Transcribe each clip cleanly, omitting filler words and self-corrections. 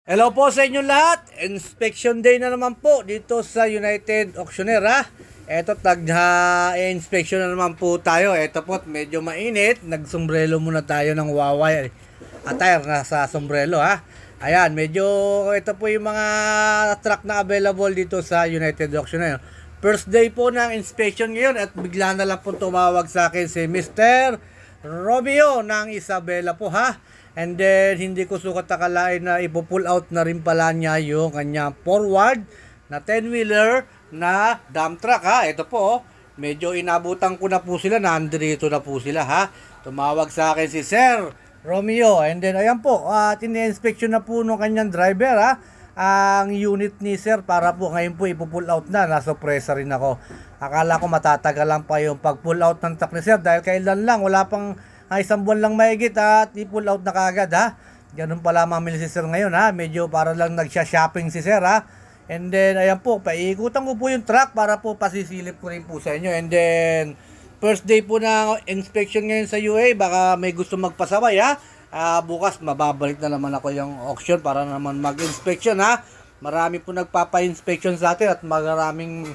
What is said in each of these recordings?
Hello po sa inyo lahat. Inspection day na naman po dito sa United Auctioneer ha. Eto inspection na naman po tayo. Eto po medyo mainit. Nagsombrelo muna tayo ng Huawei attire na sa sombrero ha. Ayan, medyo ito po yung mga truck na available dito sa United Auctioneer. First day po ng inspection ngayon at bigla na lang po tumawag sa akin si Mr. Romeo ng Isabela po ha. And then, hindi ko sukat akalain na ipo-pull out na rin pala niya yung kanyang forward na 10-wheeler na dump truck ha. Ito po, medyo inabutan ko na po sila, nandito na po sila ha. Tumawag sa akin si Sir Romeo. And then, ayan po, tini-inspection na po ng kanyang driver ha. Ang unit ni Sir para po ngayon po ipo-pull out na. Nasurpresa rin ako. Akala ko matatagal lang pa yung pag-pull out ng truck ni Sir dahil kailan lang, wala pang isang buwan lang mahigit at i-pull out na kagad ha. Ganun pala mamili si Sir ngayon ha. Medyo para lang nagsha-shopping si Sir ha. And then ayan po, paikutan ko po yung truck para po pasisilip ko rin po sa inyo. And then first day po na inspection ngayon sa UA. Baka may gusto magpasabay ha. Bukas mababalik na naman ako yung auction para naman mag-inspection ha. Marami po nagpapa-inspection sa atin at maraming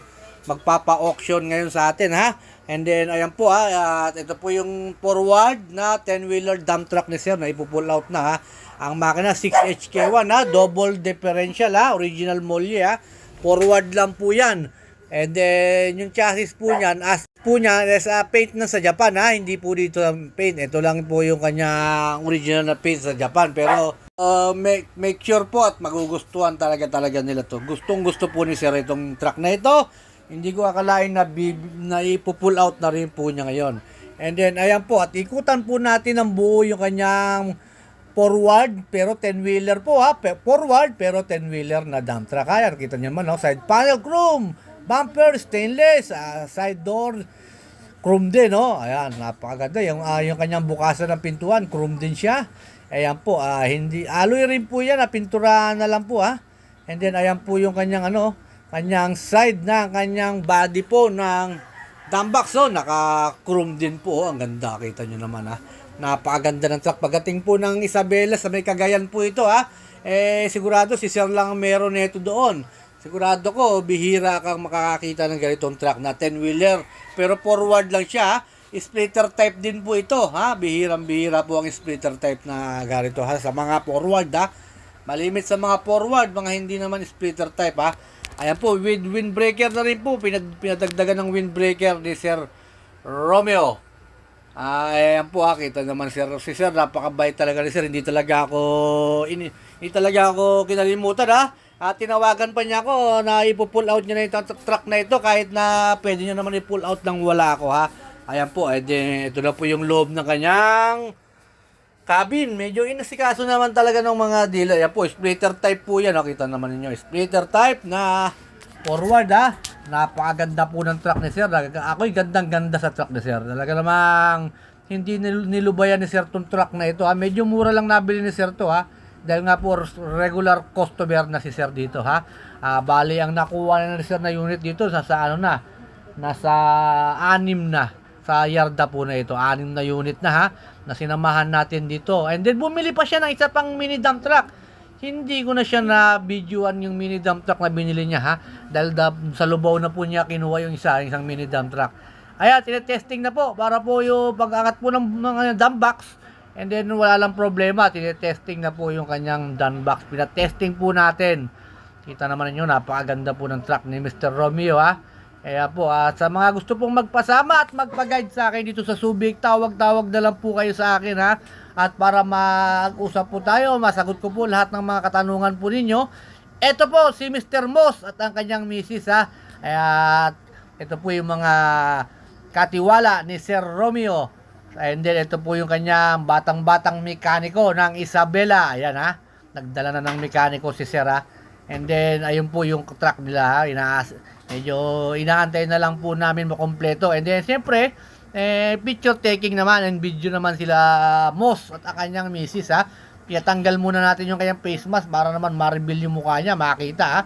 magpapa-auction ngayon sa atin ha. And then ayan po at ito po yung forward na 10-wheeler dump truck ni Sir na ipo-pull out na ha. Ang makina 6HK1 ha, double differential ha, original molly ha. Forward lang po yan. And then yung chassis po niyan, as po niya is paint na sa Japan ha, hindi po dito ang paint. Ito lang po yung kanyang original na paint sa Japan. Pero make sure po at magugustuhan talaga nila to. Gustong gusto po ni Sir itong truck na ito. Hindi ko akalain na ipo-pull out na rin po niya ngayon. And then, ayan po, at ikutan po natin ang buo yung kanyang forward, pero 10-wheeler po ha. Forward, pero 10-wheeler na dump truck. Ayan, kita niyo naman, no? Side panel chrome, bumper, stainless, side door, chrome din, no? Ayan, napakaganda. Yung kanyang bukasan ng pintuan, chrome din siya. Ayan po, hindi, alloy rin po yan, pintura na lang po ha. And then, ayan po yung kanyang kanyang side na kanyang body po ng dump box. So, naka-chrome din po. Ang ganda. Kita nyo naman ha. Napakaganda ng truck. Pagdating po ng Isabela sa may Cagayan po ito ha. Sigurado si Sir lang meron nito doon. Sigurado ko, bihira kang makakakita ng ganitong truck na 10-wheeler. Pero forward lang siya ha. Splitter type din po ito ha. Bihirang-bihira po ang splitter type na ganito ha. Sa mga forward ha. Malimit sa mga forward, mga hindi naman splitter type ha. Ayan po, windbreaker na rin po. Pinadagdagan ng windbreaker ni Sir Romeo. Ayan po, kita naman si Sir, napakabait talaga ni Sir. Hindi talaga ako kinalimutan ha. At tinawagan pa niya ako na ipo-pull out niya na yung truck na ito kahit na pwede niya naman i-pull out nang wala ako ha. Ayan po, ito na po yung loob ng kanyang cabin. Medyo inasikaso naman talaga ng mga dealer. Yan po, splitter type po yan. Nakita naman ninyo, splitter type na forward ha. Napakaganda po ng truck ni Sir. Ako'y gandang-ganda sa truck ni Sir. Talaga namang hindi nilubayan ni Sir tong truck na ito ha. Medyo mura lang nabili ni Sir to ha. Dahil nga po regular customer na si Sir dito ha. Bali ang nakuha na ni Sir na unit dito nasa anim na. Sa yarda po na ito, 6 na unit na ha, na sinamahan natin dito. And then bumili pa siya ng isa pang mini dump truck. Hindi ko na siya na videoan yung mini dump truck na binili niya ha, dahil sa Lubao na po niya kinuha yung isang mini dump truck. Ayan, tinetesting na po para po yung pag-angat po ng mga dump box. And then wala lang problema, tinetesting na po yung kanyang dump box. Pinatesting po natin. Kita naman niyo, napakaganda po ng truck ni Mr. Romeo ha. Kaya po, sa mga gusto pong magpasama at magpa-guide sa akin dito sa Subic, tawag-tawag na lang po kayo sa akin ha. At para mag-usap po tayo, masagot ko po lahat ng mga katanungan po ninyo. Ito po si Mr. Moss at ang kanyang misis ha. At ito po yung mga katiwala ni Sir Romeo. And then ito po yung kanyang batang-batang mekaniko ng Isabela. Ayan ha. Nagdala na ng mekaniko si Sir ha. And then ayun po yung truck nila ha. Medyo inaantay na lang po namin makompleto. And then siyempre picture taking naman and video naman sila Moss at ang kanyang misis ha. Pinatanggal muna natin yung kanyang face mask para naman ma-reveal yung mukha niya, makita ha.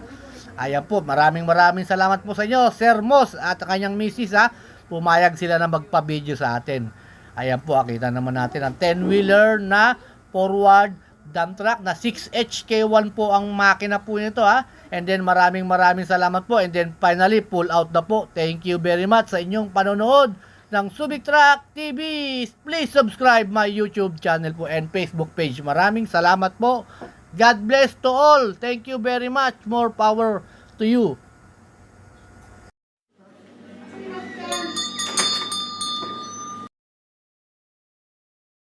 Ayan po, maraming salamat po sa inyo Sir Moss at ang kanyang misis ha. Pumayag sila na magpa-video sa atin. Ayan po, kita naman natin ang 10-wheeler na forward dump truck na 6HK1 po ang makina po nito ha. And then maraming salamat po. And then finally, pull out na po. Thank you very much sa inyong panonood ng Subic Truck TV. Please subscribe my YouTube channel po and Facebook page. Maraming salamat po. God bless to all. Thank you very much. More power to you.